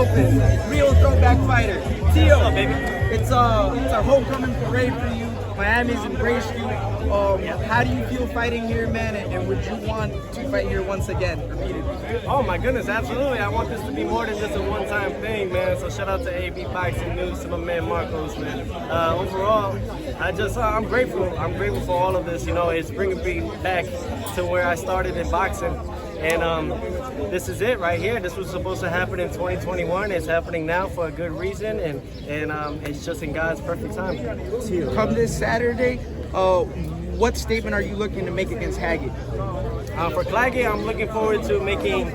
Lopez, real throwback fighter. Teo, What's up, baby? it's our homecoming parade for you. Miami's embraced you. How do you feel fighting here, man? And would you want to fight here once again, repeatedly? Oh my goodness, absolutely. I want this to be more than just a one-time thing, man. So shout out to AB Boxing News, to my man Marcos, man. Overall, I'm grateful. I'm grateful for all of this. You know, it's bringing me back to where I started in boxing. And this is it right here. This was supposed to happen in 2021. It's happening now for a good reason, and it's just in God's perfect time. Come this Saturday, what statement are you looking to make against Haggett? For Claggett, I'm looking forward to making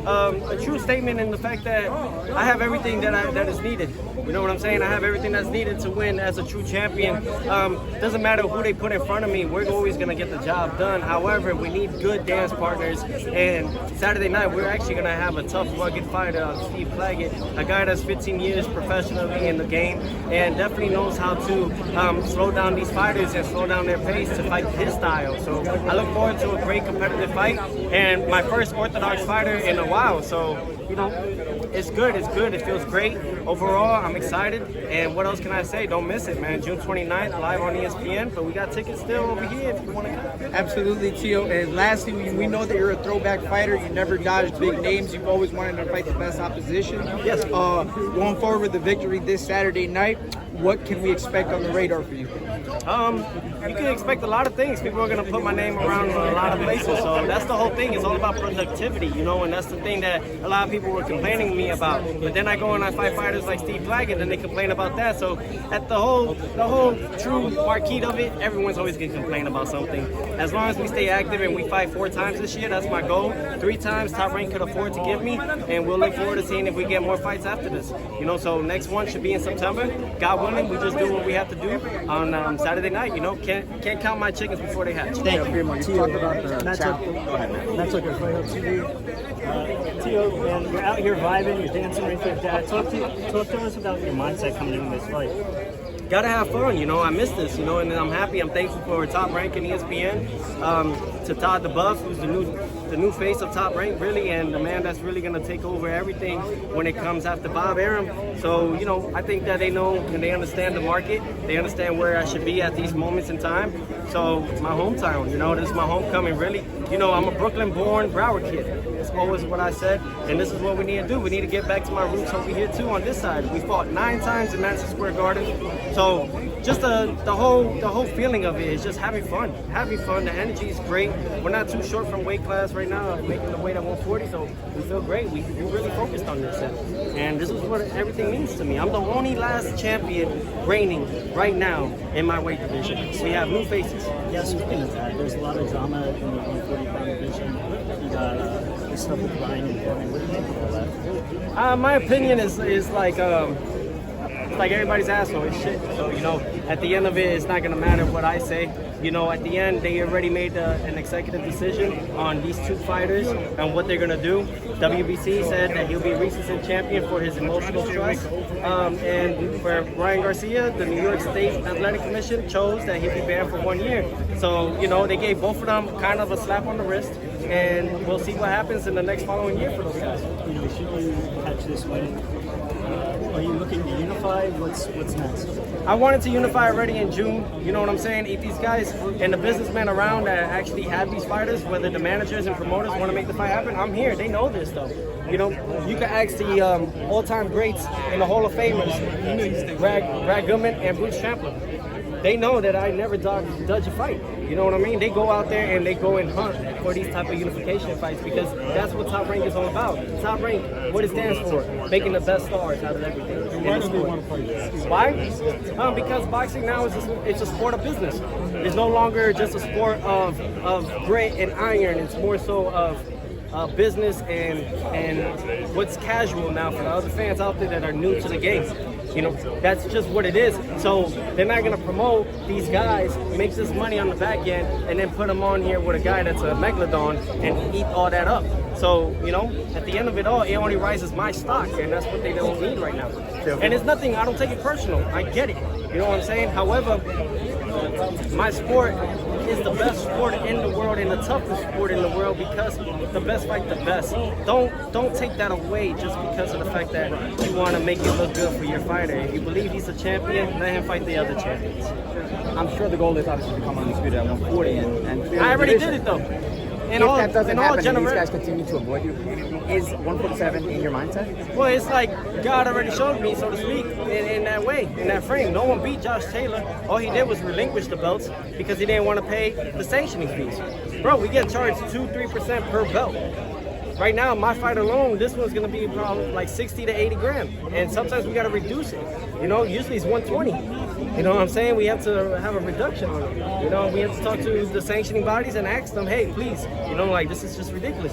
a true statement in the fact that I have everything that is needed. You know what I'm saying? I have everything that's needed to win as a true champion. Doesn't matter who they put in front of me, we're always going to get the job done. However, we need good dance partners, and Saturday night we're actually going to have a tough, rugged fighter, Steve Claggett, a guy that's 15 years professionally in the game and definitely knows how to slow down these fighters and slow down their pace to fight his style. So I look forward to a great competitive fight and my first Orthodox fighter in a while. So, you know, it's good. It's good. It feels great. Overall, I'm excited. And what else can I say? Don't miss it, man. June 29th, live on ESPN. But we got tickets still over here if you want to come. Absolutely, Teo. And lastly, we know that you're a throwback fighter. You never dodged big names. You've always wanted to fight the best opposition. Yes. Going forward with the victory this Saturday night, what can we expect on the radar for you? You can expect a lot of things. People are going to put my name around a lot of places. So that's the whole thing. It's all about productivity, you know, and that's the thing that a lot of people were complaining to me about. But then I go and I fight fighters like Steve Claggett, and they complain about that. So at the whole true marquee of it, everyone's always going to complain about something. As long as we stay active and we fight 4 times this year, that's my goal. 3 times Top Rank could afford to give me, and we'll look forward to seeing if we get more fights after this. You know, so next one should be in September. God willing, we just do what we have to do on Saturday night. You know, can't count my chickens before they hatch. Thank you. Talk about the challenge. That's okay. FightHype TV. Teo, man, you're out here vibing, you're dancing right there. Dad, talk to us about your mindset coming into this fight. Gotta have fun, you know. I miss this, you know, and I'm happy. I'm thankful for Top Rank and ESPN. To Todd the Buff, who's the new face of Top Rank, really, and the man that's really gonna take over everything when it comes after Bob Arum. So, you know, I think that they know and they understand the market. They understand where I should be at these moments in time. So it's my hometown, you know. This is my homecoming, really. You know, I'm a Brooklyn-born Broward kid. That's always what I said, and this is what we need to do. We need to get back to my roots over here too. On this side, we fought 9 times in Madison Square Garden. So just the whole feeling of it is just having fun. Having fun. The energy is great. We're not too short from weight class right now, making the weight at 140. So we feel great. We're really focused on this, and this is what everything means to me. I'm the only last champion reigning right now in my weight division. We have new faces. Yeah, speaking of that, there's a lot of drama in the 140-pound division. You got this stuff with Ryan and Brian. What do you think of all that? My opinion is like everybody's asshole. It's shit. So, you know, at the end of it, it's not going to matter what I say. You know, at the end, they already made an executive decision on these 2 fighters and what they're going to do. WBC said that he'll be recent champion for his emotional stress. And for Ryan Garcia, the New York State Athletic Commission chose that he'll be banned for 1 year. So, you know, they gave both of them kind of a slap on the wrist. And we'll see what happens in the next following year for those guys. You know, should you catch this win? Are you looking to unify? What's next? I wanted to unify already in June. You know what I'm saying? If these guys and the businessmen around that actually have these fighters, whether the managers and promoters want to make the fight happen, I'm here. They know this stuff. You know, you can ask the all-time greats and the Hall of Famers, Brad Goodman and Bruce Champlin. They know that I never dodge a fight. You know what I mean? They go out there and they go and hunt for these type of unification fights because that's what Top Rank is all about. Top Rank, what it stands for, making the best stars out of everything. Why do they want to fight? Why? Because boxing now it's a sport of business. It's no longer just a sport of grit and iron. It's more so of business and what's casual now for the other fans out there that are new to the game. You know, that's just what it is. So they're not going to promote these guys, make this money on the back end, and then put them on here with a guy that's a megalodon and eat all that up. So, you know, at the end of it all, it only rises my stock, and that's what they don't need right now. And it's nothing, I don't take it personal. I get it. You know what I'm saying? However, my sport is the best sport in the world and the toughest sport in the world because the best fight the best. Don't take that away just because of the fact that you want to make it look good for your fighter. If you believe he's a champion, let him fight the other champions. I'm sure the goal is obviously to become undisputed at 140 and I already did it though. If that doesn't happen and these guys continue to avoid you, is 147 in your mindset? Well, it's like God already showed me, so to speak, in that way, in that frame. No one beat Josh Taylor. All he did was relinquish the belts because he didn't want to pay the sanctioning fees. Bro, we get charged 2-3% per belt. Right now, my fight alone, this one's gonna be probably like 60 to 80 grand. And sometimes we gotta reduce it. You know, usually it's 120. You know what I'm saying? We have to have a reduction on it. You know, we have to talk to the sanctioning bodies and ask them, hey, please, you know, like this is just ridiculous.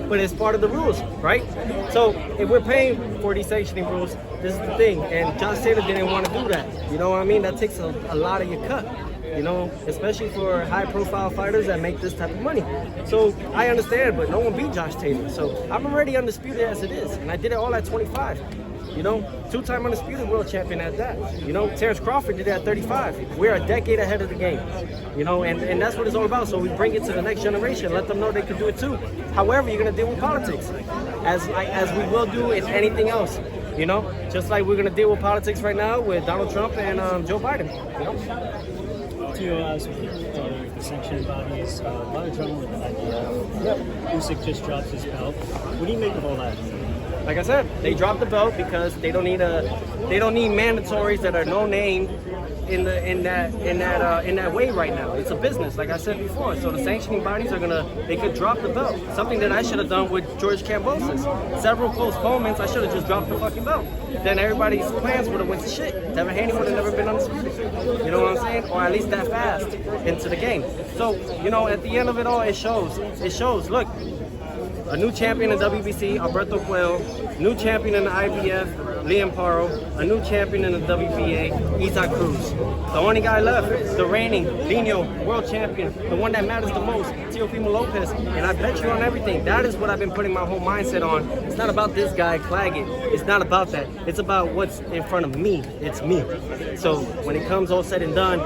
But it's part of the rules, right? So if we're paying for these sanctioning rules, this is the thing. And Josh Taylor didn't want to do that. You know what I mean? That takes a lot of your cut. You know, especially for high-profile fighters that make this type of money. So I understand, but no one beat Josh Taylor. So I'm already undisputed as it is, and I did it all at 25. You know, 2-time undisputed world champion at that. You know, Terence Crawford did it at 35. We're a decade ahead of the game. You know, and that's what it's all about. So we bring it to the next generation, let them know they can do it too. However, you're gonna deal with politics, as we will do in anything else. You know, just like we're gonna deal with politics right now with Donald Trump and Joe Biden. You know. The sanctioning bodies, a lot of drama with the idea. Usyk just drops his belt. What do you make of all that? Like I said, they dropped the belt because they don't need mandatories that are no name in that way right now. It's a business, like I said before. So the sanctioning bodies they could drop the belt. Something that I should have done with George Kambosos. Several postponements, I should have just dropped the fucking belt. Then everybody's plans would have went to shit. Devin Haney would have never been undisputed. You know what I'm saying? Or at least that fast into the game. So, you know, at the end of it all, it shows. It shows. Look. A new champion in WBC, Alberto Coelho. New champion in the IBF, Liam Paro. A new champion in the WBA, Isaac Cruz. The only guy left, the reigning Dino world champion, the one that matters the most, Teofimo Lopez. And I bet you on everything. That is what I've been putting my whole mindset on. It's not about this guy, Claggett. It's not about that. It's about what's in front of me. It's me. So when it comes all said and done,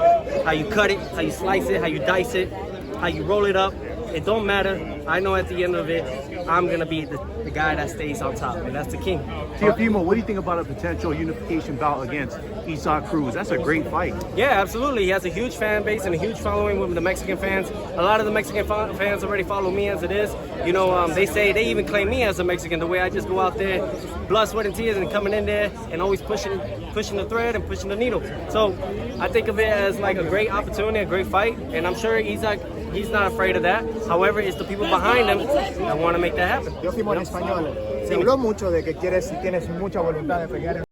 how you cut it, how you slice it, how you dice it, how you roll it up, it don't matter. I know at the end of it, I'm going to be the guy that stays on top, and that's the king. Teofimo, what do you think about a potential unification bout against Isaac Cruz? That's a great fight. Yeah, absolutely. He has a huge fan base and a huge following with the Mexican fans. A lot of the Mexican fans already follow me as it is. You know, they even claim me as a Mexican, the way I just go out there, blood, sweat, and tears, and coming in there and always pushing the thread and pushing the needle. So I think of it as like a great opportunity, a great fight, and I'm sure Isaac, he's not afraid of that. However, it's the people behind him that want to make that happen. Teofimo, en español, se habló mucho de que tienes mucha voluntad de pelear en